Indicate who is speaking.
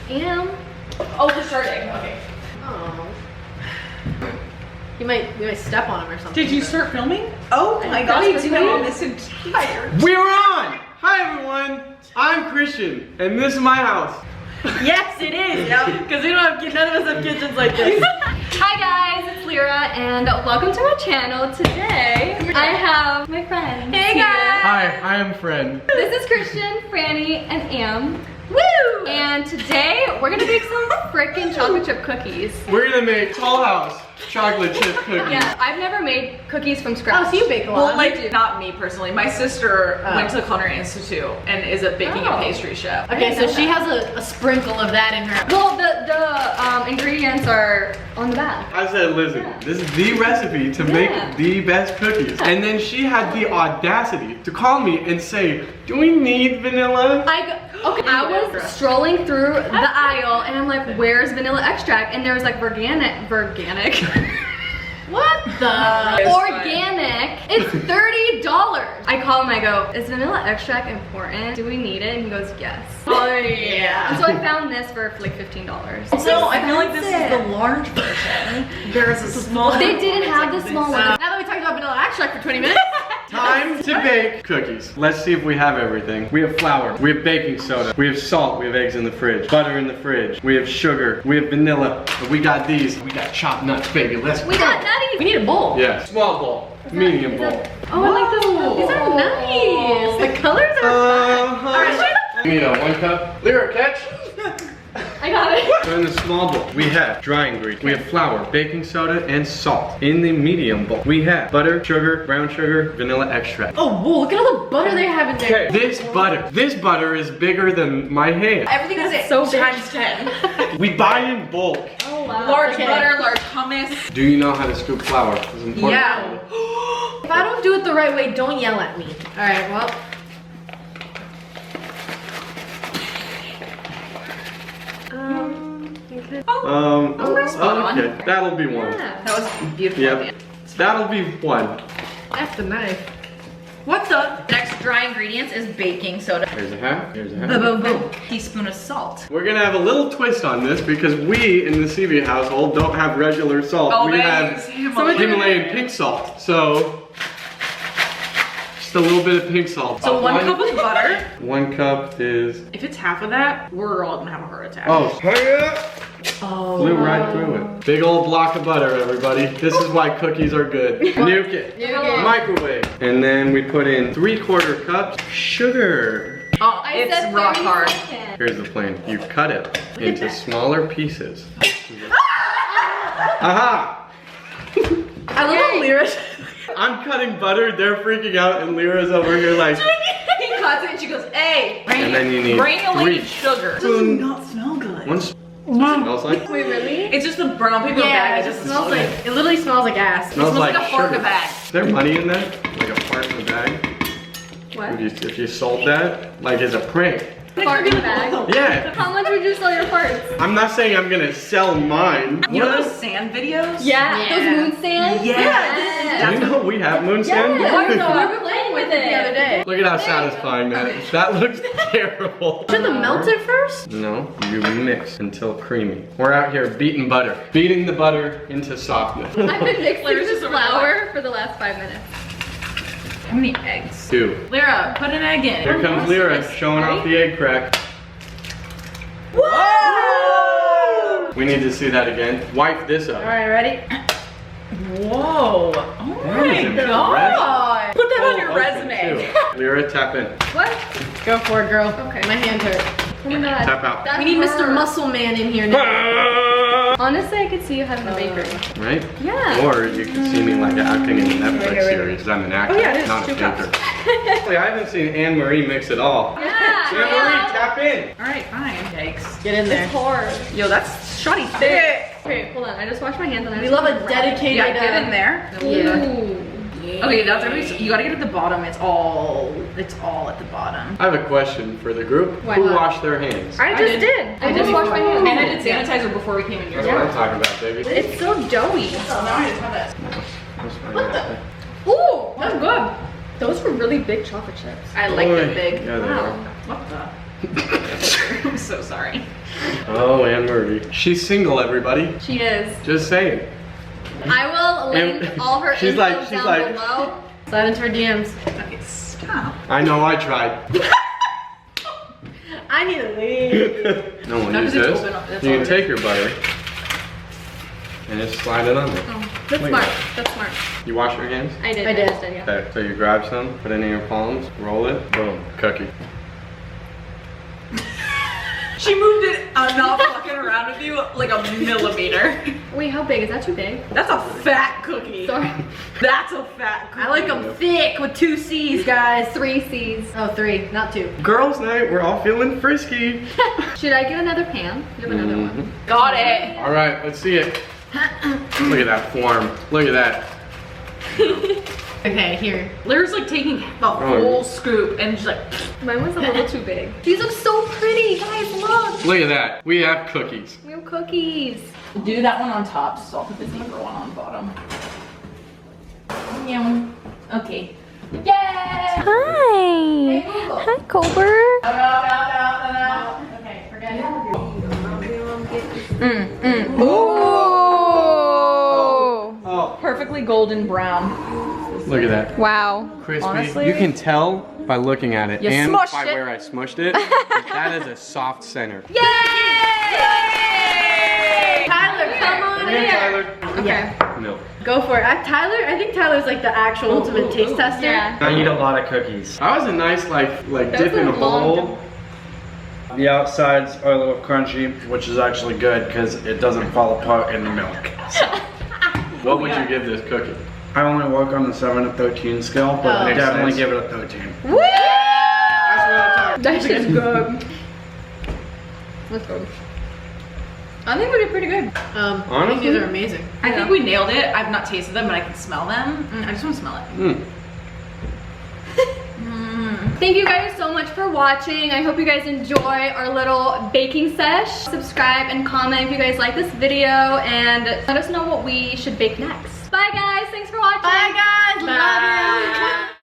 Speaker 1: Am.
Speaker 2: Oh, we're starting. Okay.
Speaker 1: Oh. We might step on him or something.
Speaker 2: Did you start filming? Oh my god, you do have this entire.
Speaker 3: We're on! Hi everyone! I'm Christian, and this is my house.
Speaker 1: Yes, it is. Because we don't have kids. None of us have kitchens like this. Hi guys, it's Lera, and welcome to our channel. Today, I have my friends. Hey guys!
Speaker 3: Hi, I am Fred.
Speaker 1: This is Christian, Franny, and Am. Woo! And today, we're gonna make some frickin' chocolate chip cookies.
Speaker 3: We're gonna make Tall House chocolate chip cookies.
Speaker 1: Yeah, I've never made cookies from scratch.
Speaker 2: Oh, so you bake a lot. Well, like, not me personally. My sister went to the Culinary Institute and is a baking and pastry chef.
Speaker 1: Okay, so she has a sprinkle of that in her. Well, the ingredients are on the back.
Speaker 3: I said, listen, this is the recipe to make the best cookies. And then she had the audacity to call me and say, do we need vanilla?
Speaker 1: I was strolling through the aisle and I'm like, where's vanilla extract? And there was like organic. What the? Organic. It's $30. I call him, I go, is vanilla extract important? Do we need it? And he goes, yes.
Speaker 2: Oh yeah.
Speaker 1: And so I found this for like $15.
Speaker 2: So I feel like this is the large version. There's a small.
Speaker 1: They didn't have the small one. Now that we talked about vanilla extract for 20 minutes.
Speaker 3: Time to bake cookies. Let's see if we have everything. We have flour, we have baking soda, we have salt, we have eggs in the fridge, butter in the fridge, we have sugar, we have vanilla, and we got these. We got chopped nuts, baby. Let's go.
Speaker 1: We got nutty. We need a bowl.
Speaker 3: Yeah, small bowl, medium bowl.
Speaker 1: Oh, I like those. These are nice. The colors are fun. All right.
Speaker 3: You need a 1 cup. Lera, catch.
Speaker 1: I got it.
Speaker 3: So in the small bowl, we have dry ingredients. We have flour, baking soda, and salt. In the medium bowl, we have butter, sugar, brown sugar, vanilla extract.
Speaker 1: Oh, whoa, look at all the butter they have in there.
Speaker 3: Okay, this butter is bigger than my hand.
Speaker 2: Everything is
Speaker 1: so big.
Speaker 2: times 10.
Speaker 3: We buy in bulk.
Speaker 1: Oh, wow.
Speaker 2: Large butter, large hummus.
Speaker 3: Do you know how to scoop flour? It's important.
Speaker 2: Yeah.
Speaker 1: If I don't do it the right way, don't yell at me. All right, well.
Speaker 3: Okay, that'll be one.
Speaker 1: Yeah.
Speaker 2: That was beautiful.
Speaker 3: Yep, that'll be one.
Speaker 1: That's the knife.
Speaker 2: What the? Next dry ingredients is baking soda.
Speaker 3: Here's a half, here's a half.
Speaker 2: Boom, boom, boom. Teaspoon of salt.
Speaker 3: We're gonna have a little twist on this because we in the CV household don't have regular salt. We have Himalayan pink salt. So, just a little bit of pink salt.
Speaker 2: So 1 cup of butter.
Speaker 3: 1 cup is...
Speaker 2: If it's half of that, we're all gonna have a heart attack.
Speaker 3: Oh, flew right through it. Big old block of butter, everybody. This is why cookies are good. Nuke it. Microwave. And then we put in 3/4 cups sugar.
Speaker 2: Oh, it's rock hard.
Speaker 3: Here's the plan. You cut it into smaller pieces. Aha!
Speaker 1: I love how Lyra's.
Speaker 3: I'm cutting butter, they're freaking out, and Lyra's over here like...
Speaker 2: He cuts it and she goes, hey,
Speaker 3: and then you need
Speaker 2: granulated
Speaker 3: 3
Speaker 2: sugar. It does not smell good.
Speaker 3: What smells like?
Speaker 1: Wait, really?
Speaker 2: It's just the brown paper bag.
Speaker 1: It just smells like, it literally smells like ass.
Speaker 3: It smells like
Speaker 2: a fart in a
Speaker 3: sugar.
Speaker 2: bag.
Speaker 3: Is there money in that? Like a fart in the bag?
Speaker 1: What?
Speaker 3: If you sold that, like as a prank.
Speaker 1: Fart in the bag?
Speaker 3: Yeah.
Speaker 1: How much would you sell your farts?
Speaker 3: I'm not saying I'm gonna sell mine.
Speaker 2: You know those sand videos?
Speaker 1: Yeah. Those moon stands?
Speaker 2: Yeah.
Speaker 3: Do you know we have moon sand?
Speaker 1: We were playing with it the other day.
Speaker 3: Look at how satisfying that is. That looks terrible.
Speaker 1: Should the melt it first?
Speaker 3: No, you mix until creamy. We're out here beating butter. Beating the butter into softness.
Speaker 1: I've been mixing this flour for the last 5 minutes.
Speaker 2: How many eggs?
Speaker 3: 2.
Speaker 2: Lyra, put an egg in.
Speaker 3: Here comes Lera showing off the egg crack.
Speaker 2: Whoa!
Speaker 3: We need to see that again. Wipe this up.
Speaker 1: All right, ready?
Speaker 2: Whoa! Oh my god! Put that on your resume.
Speaker 3: Lera, tap in.
Speaker 1: What? Go for it, girl. Okay. My hand hurt. Oh my god.
Speaker 3: Tap out.
Speaker 1: We need Mr. Muscle Man in here now. Honestly, I could see you having a bakery.
Speaker 3: Right?
Speaker 1: Yeah.
Speaker 3: Or you could see me like acting in a Netflix series because I'm an actor, not a baker. Actually, I haven't seen ANNMARIE mix at all.
Speaker 1: Yeah.
Speaker 3: ANNMARIE, tap in.
Speaker 2: Alright, fine. Yikes.
Speaker 1: Get in there. It's hard.
Speaker 2: Yo, that's shoddy thick.
Speaker 1: Okay, hold on. I just washed my hands and
Speaker 4: We love a dedicated.
Speaker 2: Yeah, get in there.
Speaker 1: Ooh.
Speaker 2: Okay, that's everything. You gotta get at the bottom. It's all at the bottom.
Speaker 3: I have a question for the group.
Speaker 1: Why
Speaker 3: Who
Speaker 1: not?
Speaker 3: washed their hands?
Speaker 1: I just did. I just washed my hands.
Speaker 2: And I did sanitizer before we came in here.
Speaker 3: That's what I'm talking about, baby.
Speaker 1: It's so doughy.
Speaker 2: Oh, now I just have that.
Speaker 1: What the? Ooh, that's good. Those were really big chocolate chips.
Speaker 2: I like them
Speaker 3: Boy.
Speaker 2: big.
Speaker 3: Yeah, they
Speaker 1: Wow.
Speaker 3: are.
Speaker 2: What the? I'm so sorry.
Speaker 3: Oh, Anne-Marie. She's single, everybody.
Speaker 1: She is.
Speaker 3: Just saying.
Speaker 1: I will link all her
Speaker 3: She's
Speaker 1: info
Speaker 3: like-
Speaker 1: down below. Slide into her DMs.
Speaker 2: Okay, stop.
Speaker 3: I know, I tried.
Speaker 1: I need to leave.
Speaker 3: No, we'll
Speaker 2: No,
Speaker 3: use
Speaker 2: 'cause it's
Speaker 3: this.
Speaker 2: open up. It's
Speaker 3: You can
Speaker 2: already-
Speaker 3: take your butter and just slide it on there.
Speaker 1: Oh, that's
Speaker 3: Like
Speaker 1: smart.
Speaker 3: that.
Speaker 1: That's smart.
Speaker 3: You wash your hands?
Speaker 1: I did. Yeah.
Speaker 3: Okay, so you grab some, put it in your palms, roll it, boom, cookie.
Speaker 2: She moved it, I'm not fucking around with you, like a millimeter.
Speaker 1: Wait, how big? Is that too big?
Speaker 2: That's a fat cookie.
Speaker 1: Sorry.
Speaker 2: That's a fat cookie.
Speaker 1: I like them thick with 2 C's, guys. 3 C's. Oh, 3, not 2.
Speaker 3: Girls' night, we're all feeling frisky.
Speaker 1: Should I get another pan? You have another one.
Speaker 2: Got it.
Speaker 3: All right, let's see it. Look at that form. Look at that.
Speaker 1: Okay, here.
Speaker 2: Lera's like taking the whole scoop and she's like,
Speaker 1: Mine was a little too big. These look so pretty, guys. Look.
Speaker 3: Look at that. We have cookies.
Speaker 1: We have cookies.
Speaker 2: do that one on top, so I'll put this number one on bottom. Yum. Okay. Yay!
Speaker 1: Hi. Hi, Cobra.
Speaker 2: No. Okay, forget it.
Speaker 1: Ooh.
Speaker 3: Oh,
Speaker 2: Perfectly golden brown.
Speaker 3: look at that.
Speaker 1: Wow.
Speaker 3: Crispy.
Speaker 2: Honestly-
Speaker 3: You can tell by looking at it
Speaker 2: You
Speaker 3: and
Speaker 2: smushed
Speaker 3: by
Speaker 2: it.
Speaker 3: where I smushed it. That is a soft center.
Speaker 1: Yay! Tyler, come on
Speaker 3: Come here,
Speaker 1: here.
Speaker 3: Tyler.
Speaker 1: Okay.
Speaker 3: No.
Speaker 1: Go for it. Tyler, I think Tyler's like the actual ultimate taste tester. Yeah.
Speaker 4: I eat a lot of cookies.
Speaker 3: That was a nice like
Speaker 1: That
Speaker 3: dip
Speaker 1: was
Speaker 3: in
Speaker 1: a
Speaker 3: a
Speaker 1: long
Speaker 3: bowl.
Speaker 4: The outsides are a little crunchy, which is actually good because it doesn't fall apart in the milk.
Speaker 3: What would you give this cookie?
Speaker 4: I only work on the 7 to 13 scale, but
Speaker 1: Oh.
Speaker 4: I definitely
Speaker 3: Makes
Speaker 4: give it a 13.
Speaker 1: Woo!
Speaker 3: That's what I'm talking
Speaker 1: That shit's good. Let's go. I think we did pretty good. I think
Speaker 3: Honestly?
Speaker 1: these are amazing.
Speaker 2: I think we nailed it. I've not tasted them, but I can smell them. I just want to smell it.
Speaker 1: Thank you guys so much for watching. I hope you guys enjoy our little baking sesh. Subscribe and comment if you guys like this video and let us know what we should bake next. Bye guys, thanks for watching. Bye guys, love you.